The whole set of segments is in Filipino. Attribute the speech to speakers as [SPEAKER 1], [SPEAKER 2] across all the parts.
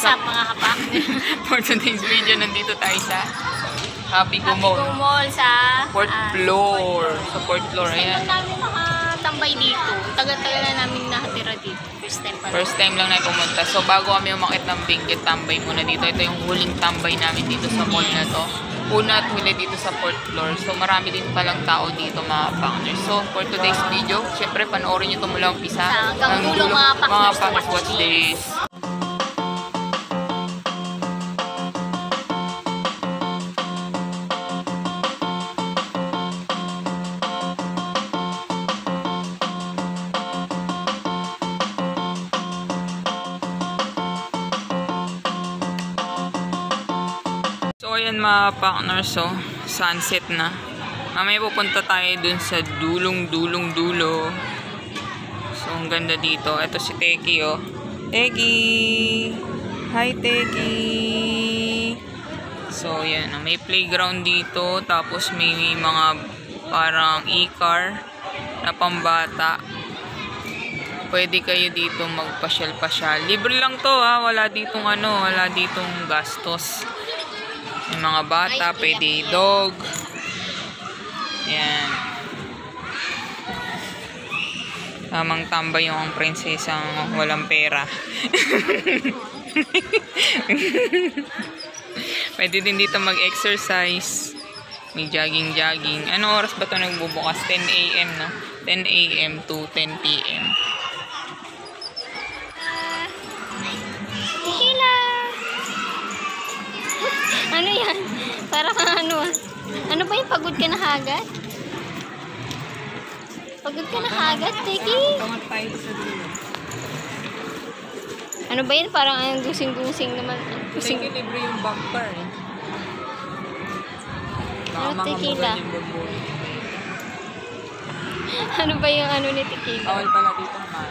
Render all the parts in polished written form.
[SPEAKER 1] What's up mga kapak?
[SPEAKER 2] For today's video, nandito tayo sa Happy Go
[SPEAKER 1] Mall sa
[SPEAKER 2] fourth floor. Sa fourth floor, ayan.
[SPEAKER 1] First time namin nakatambay dito. Tagal-tagal na namin nakatira dito.
[SPEAKER 2] First time lang na pumunta. So bago kami umakit ng Benguet, tambay muna dito. Ito yung huling tambay namin dito sa mall na to. Una at huli dito sa fourth floor. So marami din palang tao dito mga partners. So for today's video, syempre panoorin nyo ito mula umpisa.
[SPEAKER 1] Hanggang dulo mga partners.
[SPEAKER 2] Watch this. So ayan mga partners, so sunset na. Mamaya pupunta tayo dun sa dulo. So ang ganda dito. Ito si Teki, oh. Teki! Hi Teki! So yan, may playground dito. Tapos may mga parang e-car na pambata. Pwede kayo dito magpasyal-pasyal. Libre lang to ha. Wala ditong gastos. May mga bata, pwede dog. Ayan. Tamang tambay yung prinsesang walang pera. Pwede din dito mag-exercise. May jogging. Ano oras ba ito nagbubukas? 10 AM, no? 10 AM to 10 PM.
[SPEAKER 1] Ano yan? Parang ano ah. Ano ba yung pagod ka na hagad? Pagod ka na hagad, Teki? Ano ba yan? Parang ang gusing-gusing naman.
[SPEAKER 2] Teki, libre yung bumper eh.
[SPEAKER 1] Ano, Tequila? Ano ba yung ano ni Tequila?
[SPEAKER 2] Bawal pala dito ma.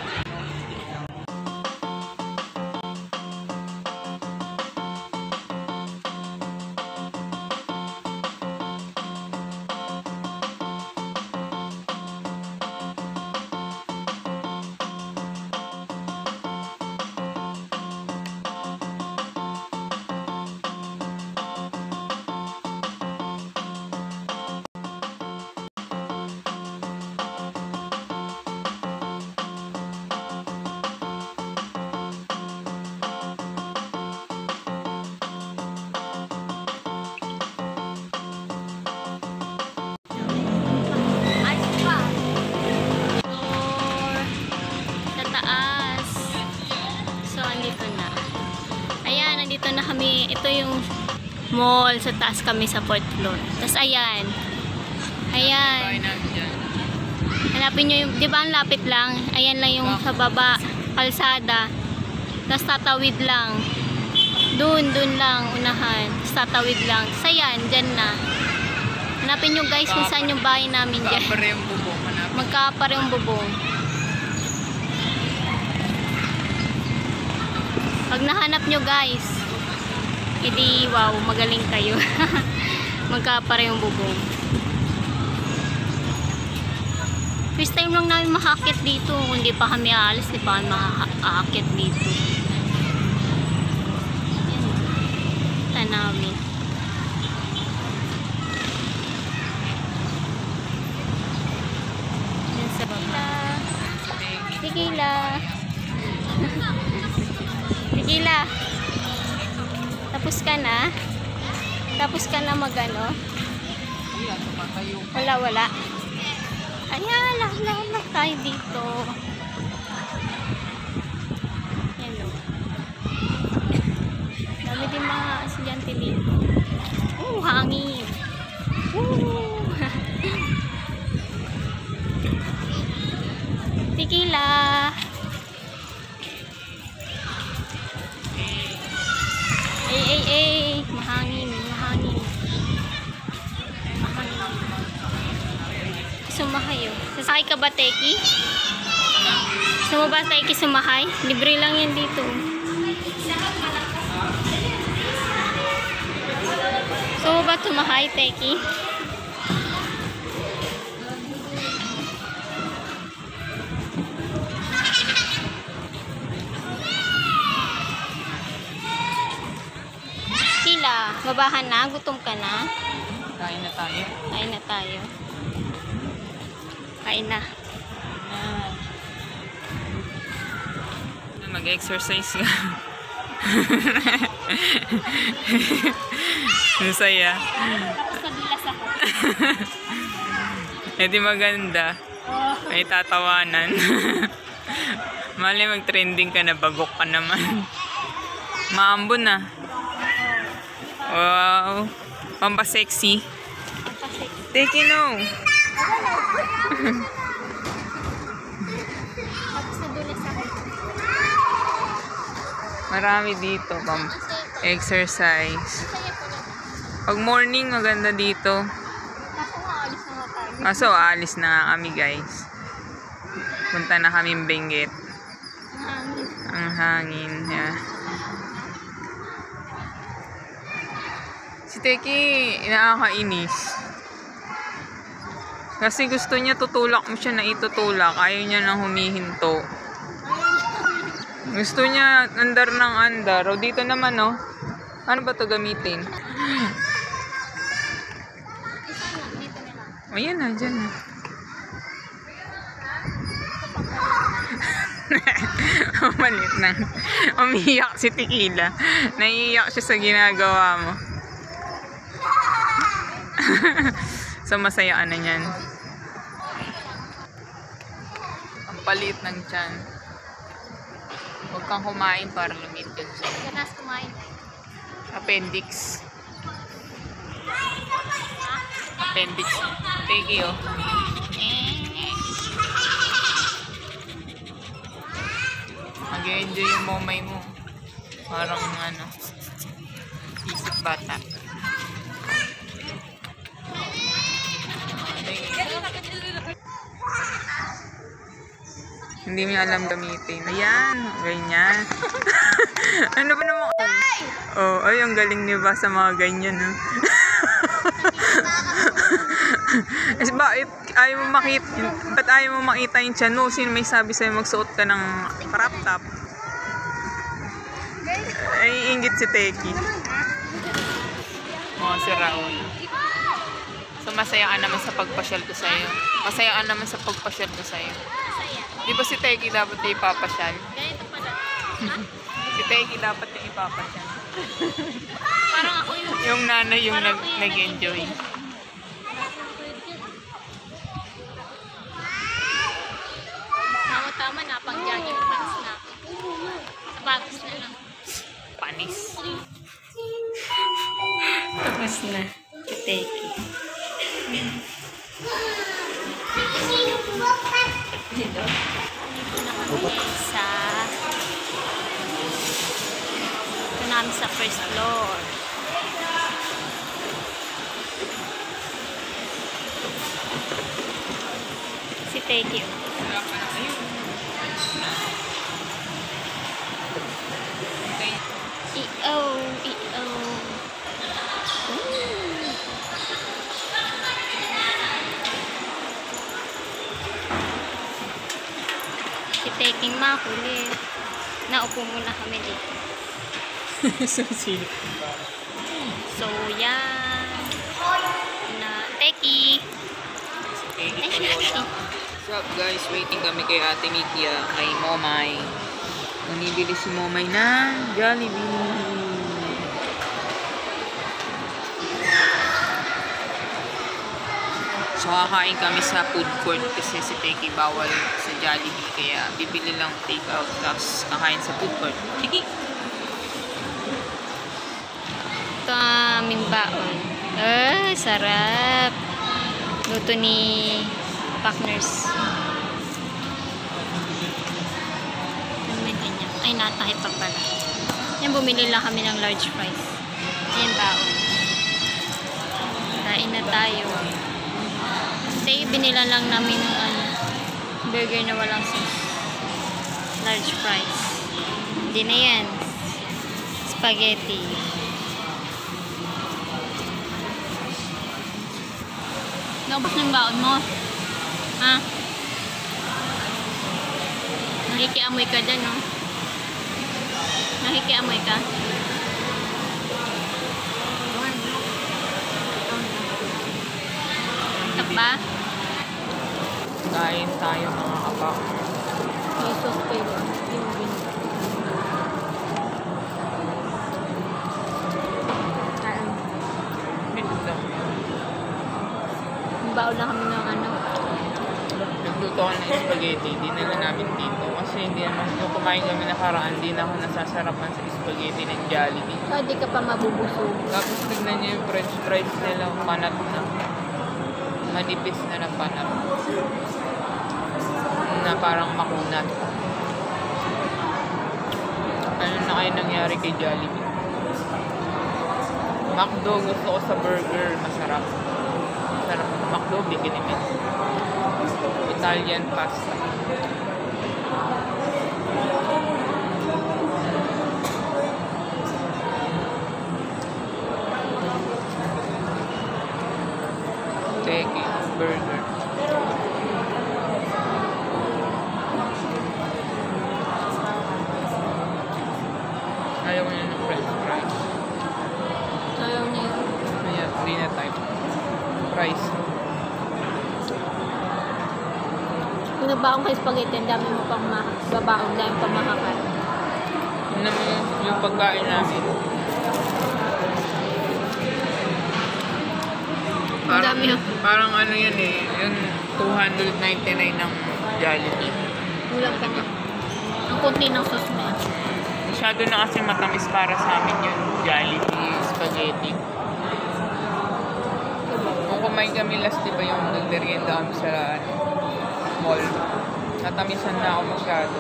[SPEAKER 1] Dito na kami, ito yung mall, sa taas kami sa fourth floor. Tapos ayan. Hanapin nyo yung, di ba ang lapit lang? Ayan lang yung sa baba, kalsada. Tapos tatawid lang. Dun lang, unahan. Tapos tatawid lang. Tapos ayan, dyan na. Hanapin nyo guys kung saan yung bahay namin dyan. Magkapare yung bubong. Pag nahanap nyo guys, edi wow, magaling kayo. Magkapare yung bubong. First time lang namin makakit dito. Kung di pa kami aalis, di pa kami makakit dito. Yan. Tanawin. Yan sa baba. Tequila. Tequila. Tapos ka na? Tapos ka na magano? Wala. Ayan, lahat tayo dito. Yan o. Dami din mga estudyante dito. Hangin. Tequila. Mahangin. Sumahay oh. Sasakay ka ba, Teki? Gusto mo ba, Teki, sumahay? Libre lang yan dito. Gusto mo ba sumahay, Teki? Babahan na? Gutom ka na?
[SPEAKER 2] Kain na tayo.
[SPEAKER 1] Kain na tayo. Kain na.
[SPEAKER 2] Mag-exercise ka. Ang saya.
[SPEAKER 1] Tapos nadulas ako.
[SPEAKER 2] Eh di maganda. May tatawanan. Mali mag-trending ka na, bagok ka naman. Maambon na. Wow. Pampasexy. Take it no.
[SPEAKER 1] Tapos nadulas ako.
[SPEAKER 2] Marami dito. Exercise.
[SPEAKER 1] Masaya ko lang.
[SPEAKER 2] Pag morning, maganda dito.
[SPEAKER 1] Ako nga, alis na nga tayo.
[SPEAKER 2] Kaso, aalis na nga kami, guys. Punta na kami Benguet.
[SPEAKER 1] Ang hangin.
[SPEAKER 2] Ang hangin. Yeah. Si Teki, nakakainis. Kasi gusto niya tutulak mo siya na itutulak. Ayaw niya nang humihinto. Gusto niya andar ng andar. O dito naman, oh. Ano ba to gamitin?
[SPEAKER 1] Dito na lang.
[SPEAKER 2] Ayan na, dyan na. Malit na. Umiiyak si Tequila. Naiiyak siya sa ginagawa mo. So, masaya ka na yan. Ang palit ng tiyan. Huwag kang kumain para lumit ka dyan.
[SPEAKER 1] Ganas kumain.
[SPEAKER 2] Appendix. Appendix. Thank you. Mag-enjoy yung momay mo. Parang ano, isip bata. Hindi mo alam gamitin. Ayan, ganyan. Ano ba naman? Oh, ay, ang galing niya ba sa mga ganyan, no? Is bakit ayaw mo makita, ba't ayaw mo makita yung tiyan mo? Sino may sabi sa'yo magsuot ka ng crop top? Ay, ingit si Teki. Oh, si Raul. So, masaya ka naman sa pagpasyal ko sa'yo. Masaya ka naman sa pagpasyal ko sa'yo.
[SPEAKER 1] Masaya.
[SPEAKER 2] Di ba si Teki dapat na ipapasyal?
[SPEAKER 1] Ganito pala. Ha?
[SPEAKER 2] Si Teki dapat na ipapasyal.
[SPEAKER 1] Parang ako yung...
[SPEAKER 2] Yung nanay yung
[SPEAKER 1] Parang ako yung
[SPEAKER 2] nag-enjoy.
[SPEAKER 1] Tama na, pang jogging pants na. Sapatos na lang.
[SPEAKER 2] Panis.
[SPEAKER 1] Tapos na. Teki. Dito na kami sa... Ito namin sa first floor. Si Teki. E.O. Si Teking makulit. Naupo muna kami dito. So, yan. Na, Teki.
[SPEAKER 2] What's up guys? Waiting kami kay Ate Mikia, kay Momay. Nanibili si Momay na Jollibee. So, kakain kami sa food court kasi si Teki bawal sa Jollibee. Kaya bibili lang take out tapos kakain sa food court. Teki!
[SPEAKER 1] Ito ang aming baon. Sarap. Luto ni Partners. Ano may kanya? Ay, natahit pa pala. Yan, bumili lang kami ng large fries. Ayan, baon. Kain na tayo. Kasi binila lang namin ng burger na walang sauce. Large fries. Hindi na yan. Spaghetti. Naubos ng baon mo. Ha? Nakikiamoy ka dyan, no? Nakikiamoy ka?
[SPEAKER 2] Kain tayo mga kapak.
[SPEAKER 1] May sauce pa yun. Yung vinegar. Baon na kami ng ano.
[SPEAKER 2] Nagluto ko ng spaghetti, dinala namin dito. Kasi hindi naman, nung kumain kami nakaraan, di na ako nasasarapan sa spaghetti ng Jollibee.
[SPEAKER 1] So, di ka pa mabubusog.
[SPEAKER 2] Tapos tignan niyo yung french fries nila, panat na. Manipis na ng panat. Na parang makunat. Ano na kayo nangyari kay Jollibee? McDo, gusto ko sa burger, masarap. Masarap. McDo, bikinimin. Italian pasta. Teki, burger. Ayaw niya ng french fries.
[SPEAKER 1] Ayaw niya yun.
[SPEAKER 2] Kaya, hindi na type. Fries.
[SPEAKER 1] Kung nagbaon kay spaghetti, ang dami mo pang babaon, dami pang makakain.
[SPEAKER 2] Yun naman yung pagkain namin.
[SPEAKER 1] Ang dami yun.
[SPEAKER 2] Parang ano yun eh, yung 299 ng Jollibee.
[SPEAKER 1] Kulang pa nga. Ang kunti ng sauce na yan.
[SPEAKER 2] Masyado na kasi matamis para sa amin yung Jollibee spaghetti. Kung kumain kami last, di ba yung nagmerienda kami sa mall, natamisan na ako masyado.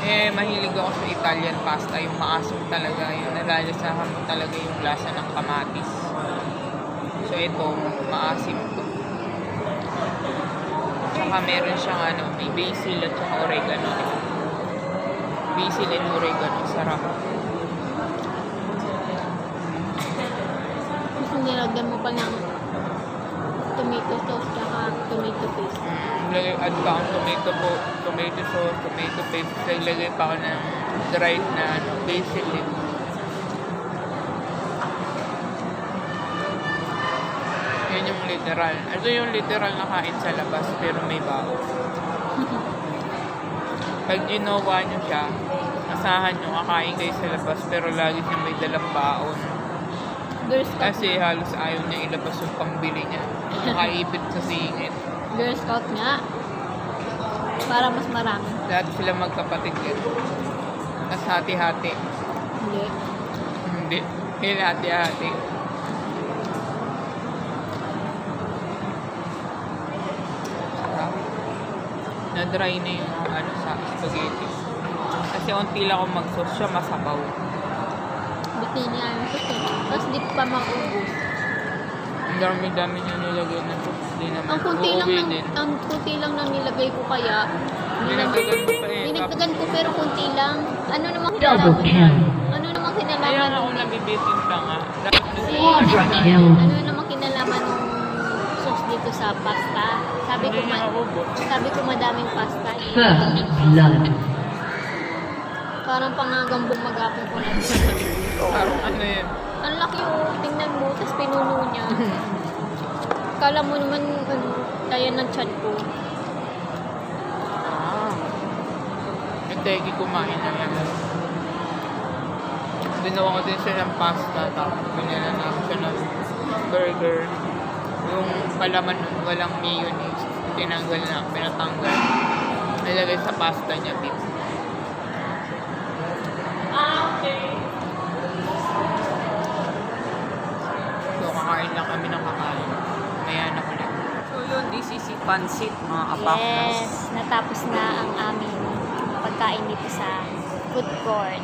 [SPEAKER 2] Eh, mahilig ako sa Italian pasta, yung maasim talaga, yung nalalasahan mo talaga yung lasa ng kamatis. So, ito, maasim to. Tsaka meron siyang ano, may basil at saka oregano. Basil and oregano, sarap.
[SPEAKER 1] Gusto nilagyan mo pa ng tomato sauce tsaka tomato paste.
[SPEAKER 2] Add pa akong tomato sauce, tomato paste. Naglagay pa ako ng dried na ano, basil leaf. Yun yung literal. Ito yung literal na kain sa labas pero may baon. Pag ginawa nyo siya, asahan nyo kakain kayo sa labas pero lagi siya may dalang baon.
[SPEAKER 1] Girl Scout.
[SPEAKER 2] Kasi halos ayaw niya ilabas yung pambili niya. Nakaipit sa singit.
[SPEAKER 1] Girl Scout nga. Para mas marami.
[SPEAKER 2] Lahat sila magkapatid yan. Tapos hati-hati.
[SPEAKER 1] Hindi.
[SPEAKER 2] Hindi. Hindi hati-hati. Sarap. Na-dry na yung ano sa spaghetti. Kasi unti lang akong mag-sauce siya, masabaw.
[SPEAKER 1] Buti niya yung sauce. Tapos di pa maubos.
[SPEAKER 2] Ang dami-dami niya nilagay na sauce. Hindi naman.
[SPEAKER 1] Ang kunti lang
[SPEAKER 2] Uuwi
[SPEAKER 1] ng,
[SPEAKER 2] din.
[SPEAKER 1] ang kunti lang nang nilagay ko kaya.
[SPEAKER 2] Dinagdagan ko pa eh.
[SPEAKER 1] Dinagdagan ko pero kunti lang. Ano namang
[SPEAKER 3] Double kill.
[SPEAKER 1] Ano namang
[SPEAKER 2] Kaya
[SPEAKER 1] kinalaman
[SPEAKER 2] ako
[SPEAKER 1] nung
[SPEAKER 2] nabibitin ka nga. Dapat
[SPEAKER 3] Quadra kill.
[SPEAKER 1] ano namang kinalaman nung sauce dito sa pasta? Sabi ko
[SPEAKER 2] hindi niya maubos.
[SPEAKER 1] madaming pasta.
[SPEAKER 3] First blood.
[SPEAKER 1] Parang pangagang bumagapon ko na.
[SPEAKER 2] Parang ano yun.
[SPEAKER 1] Ang laki oh, tingnan mo, tapos pinuno niya. Kala mo naman, ano, kaya ng chat ko.
[SPEAKER 2] Ah. Yung tegi kumain na yan. Ginawa ko din siya ng pasta. Tapos binala namin siya ng burger. Yung palaman nun, walang mayonnaise. Tinanggal na, pinatanggal. Nilagay sa pasta niya, beef. So, kakain lang kami ng kakain. Maya na ko lang. So, yun, this is si Pansit, mga kapaknas.
[SPEAKER 1] Yes, natapos na ang aming pagkain dito sa food court.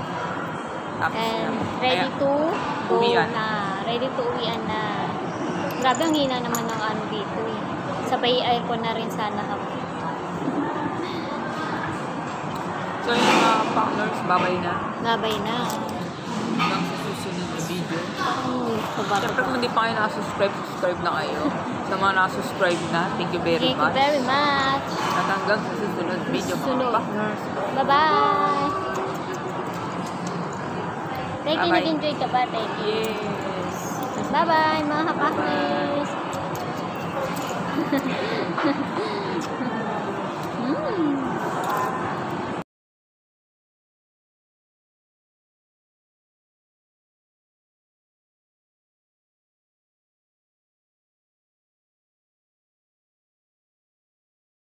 [SPEAKER 2] Tapos
[SPEAKER 1] And
[SPEAKER 2] na.
[SPEAKER 1] ready
[SPEAKER 2] Kaya,
[SPEAKER 1] to go
[SPEAKER 2] uwian.
[SPEAKER 1] na. Ready to uwian na. Grabe ang hina naman ng ano dito eh. Sabay aircon na rin sana ako.
[SPEAKER 2] So, yung mga partners, babay na.
[SPEAKER 1] Gabay na.
[SPEAKER 2] Hanggang sa susunod na video.
[SPEAKER 1] Sobrang
[SPEAKER 2] Siyempre, kung hindi pa kayo nakasubscribe, subscribe na kayo. Sa mga nakasubscribe na, thank you very
[SPEAKER 1] Thank you
[SPEAKER 2] much.
[SPEAKER 1] very much.
[SPEAKER 2] At hanggang sa susunod video, mga
[SPEAKER 1] Susunod.
[SPEAKER 2] partners.
[SPEAKER 1] Bye-bye. Thank you,
[SPEAKER 2] Bye-bye.
[SPEAKER 1] nag-enjoy ka ba? Thank you.
[SPEAKER 2] Yes.
[SPEAKER 1] Bye-bye, mga kapaknis.